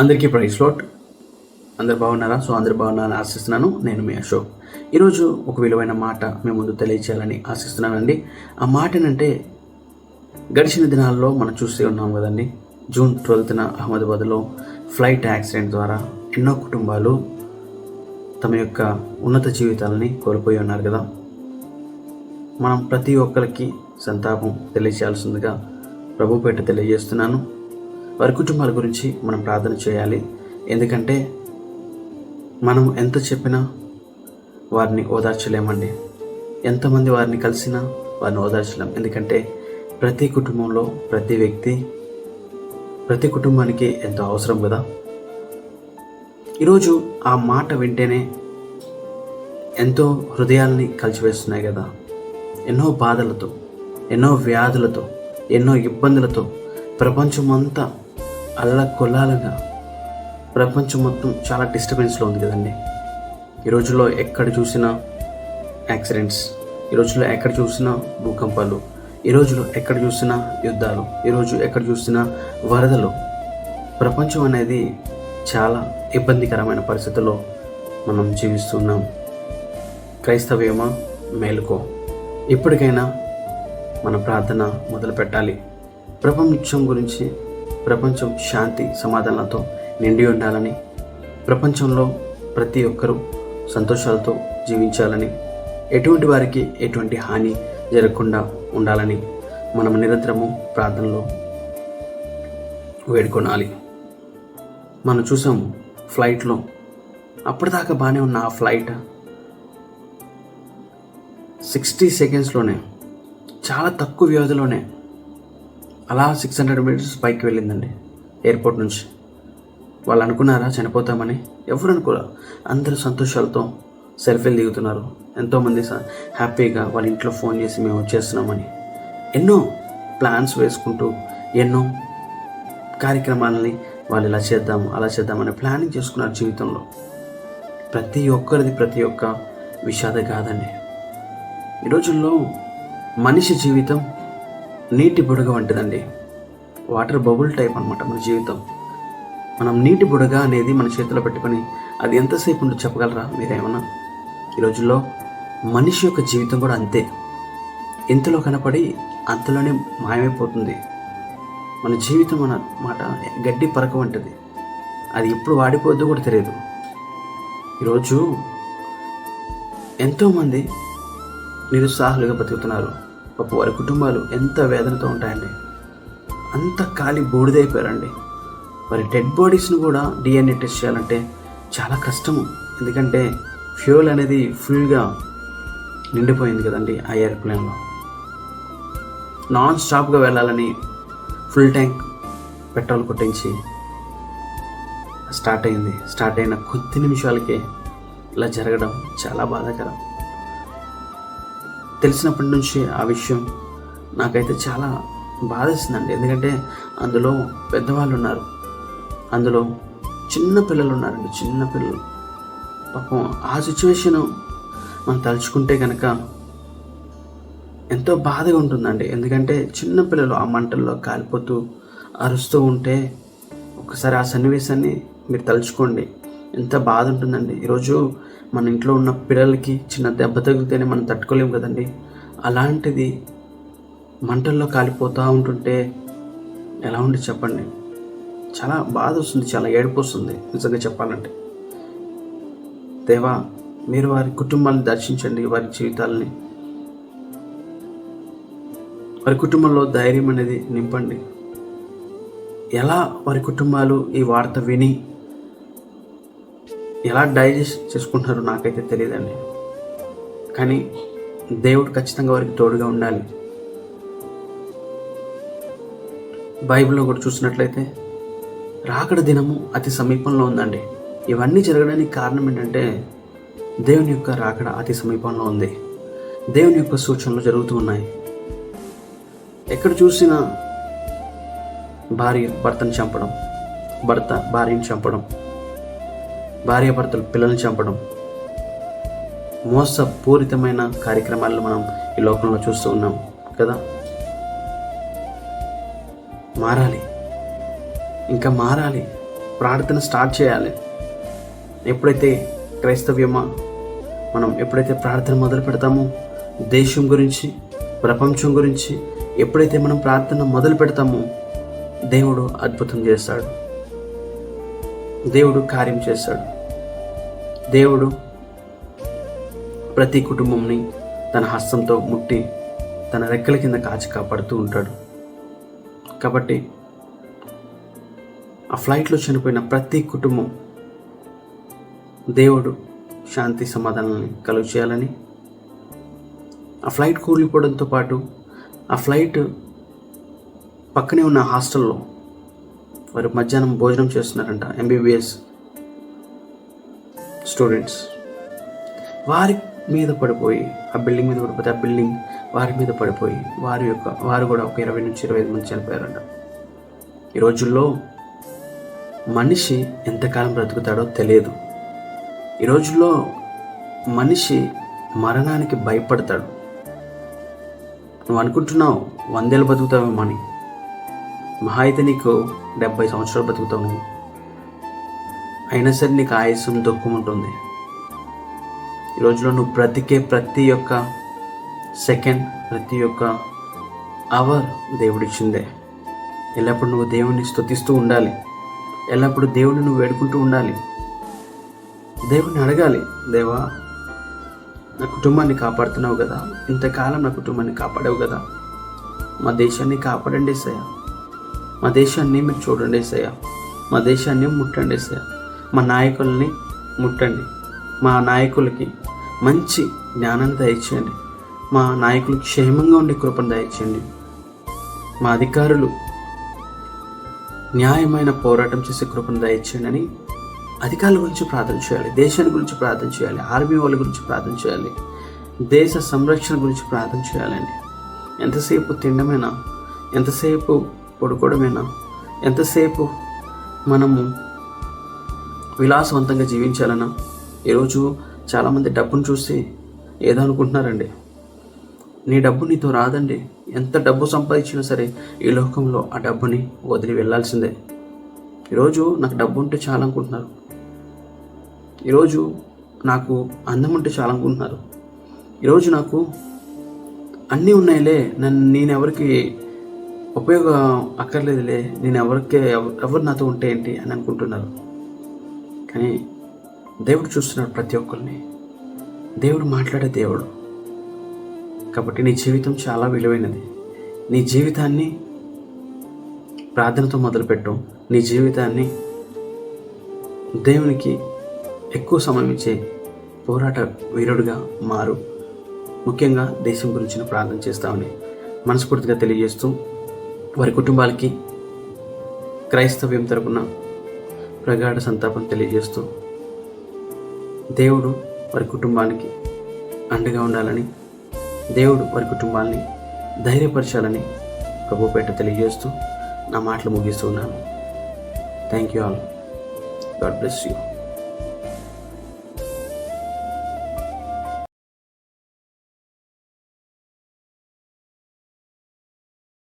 అందరికీ praise lord. అందరు బాగున్నారా? అందరు బాగున్నారని ఆశిస్తున్నాను. నేను మీ అశోక్. ఈరోజు ఒక విలువైన మాట మీ ముందు తెలియచేయాలని ఆశిస్తున్నానండి. ఆ మాట ఏంటంటే, గడిచిన దినాల్లో మనం చూస్తూ ఉన్నాం కదండి. జూన్ 12న అహ్మదాబాద్లో ఫ్లైట్ యాక్సిడెంట్ ద్వారా ఎన్నో కుటుంబాలు తమ యొక్క ఉన్నత జీవితాలని కోల్పోయి ఉన్నారు కదా. మనం ప్రతి ఒక్కరికి సంతాపం తెలియచేయాల్సిందిగా ప్రభుపేట తెలియజేస్తున్నాను. వారి కుటుంబాల గురించి మనం ప్రార్థన చేయాలి. ఎందుకంటే మనం ఎంత చెప్పినా వారిని ఓదార్చలేమండి. ఎంతమంది వారిని కలిసినా వారిని ఓదార్చలేం. ఎందుకంటే ప్రతి కుటుంబంలో ప్రతి వ్యక్తి ప్రతి కుటుంబానికి ఎంతో అవసరం కదా. ఈరోజు ఆ మాట వింటేనే ఎంతో హృదయాల్ని కలిచివేస్తున్నాయి కదా. ఎన్నో బాధలతో, ఎన్నో వ్యాధులతో, ఎన్నో ఇబ్బందులతో ప్రపంచమంతా అల్లకొల్లాలుగా, ప్రపంచం మొత్తం చాలా డిస్టర్బెన్స్లో ఉంది కదండి. ఈ రోజుల్లో ఎక్కడ చూసినా యాక్సిడెంట్స్, ఈ రోజుల్లో ఎక్కడ చూసినా భూకంపాలు, ఈ రోజులో ఎక్కడ చూసినా యుద్ధాలు, ఈరోజు ఎక్కడ చూసినా వరదలు. ప్రపంచం అనేది చాలా ఇబ్బందికరమైన పరిస్థితుల్లో మనం జీవిస్తున్నాం. క్రైస్తవ్యమా, మేలుకో. ఇప్పటికైనా మన ప్రార్థన మొదలు పెట్టాలి. ప్రపంచం గురించి, ప్రపంచం శాంతి సమాధానాలతో నిండి ఉండాలని, ప్రపంచంలో ప్రతి ఒక్కరూ సంతోషాలతో జీవించాలని, ఎటువంటి వారికి ఎటువంటి హాని జరగకుండా ఉండాలని మనం నిరంతరము ప్రార్థనలో వేడుకొనాలి. మనం చూసాము ఫ్లైట్లో, అప్పటిదాకా బాగానే ఉన్న ఆ ఫ్లైట్ 60 సెకండ్స్లోనే, చాలా తక్కువ వ్యవధిలోనే అలా 600 మీటర్స్ పైకి వెళ్ళిందండి ఎయిర్పోర్ట్ నుంచి. వాళ్ళు అనుకున్నారా చనిపోతామని? ఎవరు అనుకోరా. అందరూ సంతోషాలతో సెల్ఫీలు దిగుతున్నారు. ఎంతోమంది హ్యాపీగా వాళ్ళ ఇంట్లో ఫోన్ చేసి మేము వచ్చేస్తున్నామని ఎన్నో ప్లాన్స్ వేసుకుంటూ, ఎన్నో కార్యక్రమాలని వాళ్ళు ఇలా చేద్దాం అలా చేద్దామని ప్లానింగ్ చేసుకున్నారు జీవితంలో. ప్రతి ఒక్కరిది ప్రతి ఒక్క విషాద కాదండి. ఈ రోజుల్లో మనిషి జీవితం నీటి బుడగ వంటిదండి. వాటర్ బబుల్ టైప్ అనమాట మన జీవితం. మనం నీటి బుడగ అనేది మన చేతిలో పెట్టుకొని అది ఎంతసేపు ఉందో చెప్పగలరా మీరేమన్నా? ఈ రోజుల్లో మనిషి యొక్క జీవితం కూడా అంతే. ఇంతలో కనపడి అంతలోనే మాయమైపోతుంది. మన జీవితం అన్నమాట గడ్డి పరక వంటిది. అది ఎప్పుడు వాడిపోద్దో కూడా తెలియదు. ఈరోజు ఎంతోమంది నిరుత్సాహాలుగా బతుకుతున్నారు. పాప వారి కుటుంబాలు ఎంత వేదనతో ఉంటాయండి. అంత ఖాళీ బూడిదైపోయారండి. వారి డెడ్ బాడీస్ను కూడా DNA టెస్ట్ చేయాలంటే చాలా కష్టము. ఎందుకంటే ఫ్యూయల్ అనేది ఫుల్గా నిండిపోయింది కదండి ఆ ఎయిర్ప్లేన్లో. నాన్ స్టాప్గా వెళ్ళాలని ఫుల్ ట్యాంక్ పెట్రోల్ కొట్టించి స్టార్ట్ అయిన కొద్ది నిమిషాలకే ఇలా జరగడం చాలా బాధాకరం. తెలిసినప్పటి నుంచి ఆ విషయం నాకైతే చాలా బాధేస్తుందండి. ఎందుకంటే అందులో పెద్దవాళ్ళు ఉన్నారు, అందులో చిన్న పిల్లలు ఉన్నారండి. చిన్న పిల్లలు పాపం ఆ సిచ్యువేషను మనం తలుచుకుంటే కనుక ఎంతో బాధగా ఉంటుందండి. ఎందుకంటే చిన్న పిల్లలు ఆ మంటల్లో కాలిపోతూ అరుస్తూ ఉంటే ఒకసారి ఆ సన్నివేశాన్ని మీరు తలుచుకోండి, ఎంత బాధ ఉంటుందండి. ఈరోజు మన ఇంట్లో ఉన్న పిల్లలకి చిన్న దెబ్బ తగిలితేనే మనం తట్టుకోలేము కదండి. అలాంటిది మంటల్లో కాలిపోతూ ఉంటుంటే ఎలా ఉండి చెప్పండి. చాలా బాధ వస్తుంది, చాలా ఏడుపు వస్తుంది నిజంగా చెప్పాలంటే. దేవా, మీరు వారి కుటుంబాన్ని దర్శించండి, వారి జీవితాలని, వారి కుటుంబంలో ధైర్యం అనేది నింపండి. ఎలా వారి కుటుంబాలు ఈ వార్త విని ఎలా డైజెస్ట్ చేసుకుంటున్నారో నాకైతే తెలియదండి. కానీ దేవుడు ఖచ్చితంగా వారికి తోడుగా ఉండాలి. బైబిల్లో కూడా చూసినట్లయితే రాకడ దినము అతి సమీపంలో ఉందండి. ఇవన్నీ జరగడానికి కారణం ఏంటంటే దేవుని యొక్క రాకడ అతి సమీపంలో ఉంది. దేవుని యొక్క సూచనలు జరుగుతూ ఉన్నాయి. ఎక్కడ చూసినా భార్య భర్తను చంపడం, భర్త భార్యను చంపడం, భార్యాభర్తలు పిల్లల్ని చంపడం, మోసపూరితమైన కార్యక్రమాలను మనం ఈ లోకంలో చూస్తూ ఉన్నాం కదా. మారాలి, ఇంకా మారాలి. ప్రార్థన స్టార్ట్ చేయాలి. ఎప్పుడైతే క్రైస్తవ్యమా మనం ఎప్పుడైతే ప్రార్థన మొదలు పెడతామో, దేశం గురించి, ప్రపంచం గురించి ఎప్పుడైతే మనం ప్రార్థన మొదలు పెడతామో, దేవుడు అద్భుతం చేస్తాడు, దేవుడు కార్యం చేస్తాడు. దేవుడు ప్రతి కుటుంబంని తన హస్తంతో ముట్టి తన రెక్కల కింద కాచి కాపాడుతూ ఉంటాడు. కాబట్టి ఆ ఫ్లైట్లో చనిపోయిన ప్రతి కుటుంబం దేవుడు శాంతి సమాధానాన్ని కలుగు చేయాలని, ఆ ఫ్లైట్ కూలిపోవడంతో పాటు ఆ ఫ్లైట్ పక్కనే ఉన్న హాస్టల్లో వారు మధ్యాహ్నం భోజనం చేస్తున్నారంట, MBBS స్టూడెంట్స్. వారి మీద పడిపోయి, ఆ బిల్డింగ్ మీద పడిపోతే ఆ బిల్డింగ్ వారి మీద పడిపోయి వారు కూడా ఒక 20 నుంచి 25 మంది చనిపోయారంట. ఈ రోజుల్లో మనిషి ఎంతకాలం బ్రతుకుతాడో తెలియదు. ఈ రోజుల్లో మనిషి మరణానికి భయపడతాడు. నువ్వు అనుకుంటున్నావు 100 ఏళ్ళు బతుకుతావేమో అని. మహా అయితే నీకు 70 సంవత్సరాలు బతుకుతావు నువ్వు. అయినా సరే నీకు ఆయుస్సం దుఃఖం ఉంటుంది. ఈ రోజులో నువ్వు బ్రతికే ప్రతి ఒక్క సెకండ్, ప్రతి ఒక్క అవర్ దేవుడిచ్చిందే. ఎల్లప్పుడు నువ్వు దేవుడిని స్తుతిస్తూ ఉండాలి. ఎల్లప్పుడు దేవుడిని నువ్వు వేడుకుంటూ ఉండాలి. దేవుడిని అడగాలి, దేవా నా కుటుంబాన్ని కాపాడుతున్నావు కదా, ఇంతకాలం నా కుటుంబాన్ని కాపాడావు కదా, మా దేశాన్ని కాపాడండి ఏసయ్యా, మా దేశాన్ని మీరు చూడండి ఏసయ్యా, మా దేశాన్ని ముట్టండి ఏసయ్యా, మా నాయకుల్ని ముట్టండి, మా నాయకులకి మంచి జ్ఞానాన్ని దయచేయండి, మా నాయకులు క్షేమంగా ఉండే కృపను దయచేయండి, మా అధికారులు న్యాయమైన పోరాటం చేసే కృపను దయచేయండి అని అధికారుల గురించి ప్రార్థన చేయాలి, దేశాన్ని గురించి ప్రార్థన చేయాలి, ఆర్మీ వాళ్ళ గురించి ప్రార్థన చేయాలి, దేశ సంరక్షణ గురించి ప్రార్థన చేయాలండి. ఎంతసేపు తినడమేనా, ఎంతసేపు పడుకోవడమేనా, ఎంతసేపు మనము విలాసవంతంగా జీవించాలన్నా? ఈరోజు చాలామంది డబ్బును చూసి ఏదో అనుకుంటున్నారండి. నీ డబ్బు నీతో రాదండి. ఎంత డబ్బు సంపాదించినా సరే ఈ లోకంలో ఆ డబ్బుని వదిలి వెళ్ళాల్సిందే. ఈరోజు నాకు డబ్బు ఉంటే చాలా అనుకుంటున్నారు. ఈరోజు నాకు అందం ఉంటే చాలా అనుకుంటున్నారు. ఈరోజు నాకు అన్నీ ఉన్నాయిలే, నేను ఎవరికి ఉపయోగం అక్కర్లేదులే, నేను ఎవరు నాతో ఉంటే ఏంటి అని అనుకుంటున్నారు. కానీ దేవుడు చూస్తున్నాడు ప్రతి ఒక్కరిని. దేవుడు మాట్లాడే దేవుడు. కాబట్టి నీ జీవితం చాలా విలువైనది. నీ జీవితాన్ని ప్రార్థనతో మొదలుపెట్టు. నీ జీవితాన్ని దేవునికి ఎక్కువ సమయం ఇచ్చే పోరాట వీరుడిగా మారు. ముఖ్యంగా దేశం గురించి ప్రార్థన చేస్తామని మనస్ఫూర్తిగా తెలియజేస్తూ, వారి కుటుంబాలకి క్రైస్తవ్యం తరపున ప్రగాఢ సంతాపం తెలియజేస్తూ, దేవుడు వారి కుటుంబానికి అండగా ఉండాలని, దేవుడు వారి కుటుంబాన్ని ధైర్యపరచాలని ప్రభుపేట తెలియజేస్తూ నా మాటలు ముగిస్తున్నాను. Thank you all. God bless you.